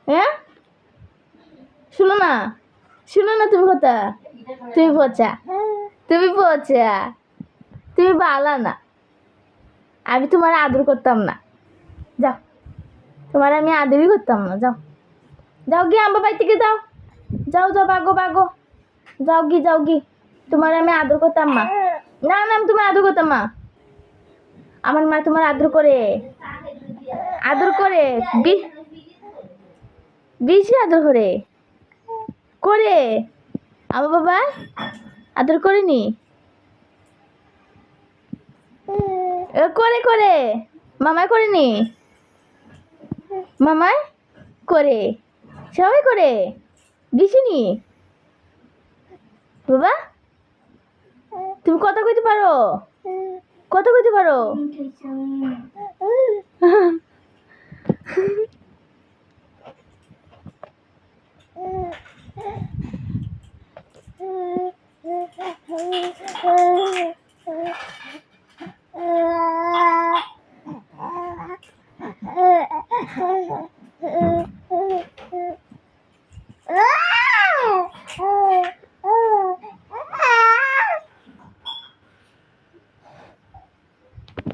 হ্যাঁ শুনো না, শুনো না, তুমি কথা, তুমি পচা, তুমি পচা, তুমি বালা না, আমি তোমার আদর করতাম না, যাও, তোমার আমি আদরই করতাম না, যাও, যাও গিয়ে আম্মা বাড়ি থেকে যাও, যাও যাও, বাগো বাগো, যাও গি, তোমার আমি আদর করতাম মা, না না, আমি তোমার আদর করতাম মা, আমার মা তোমার আদর করে, আদর করে, বেশি আদর করে, করে আমার বাবা আদর করেনি, করে করে, মামাই করেনি, মামাই করে, সবাই করে, দিছিনি বাবা, তুমি কথা কইতে পারো, কথা কইতে পারো,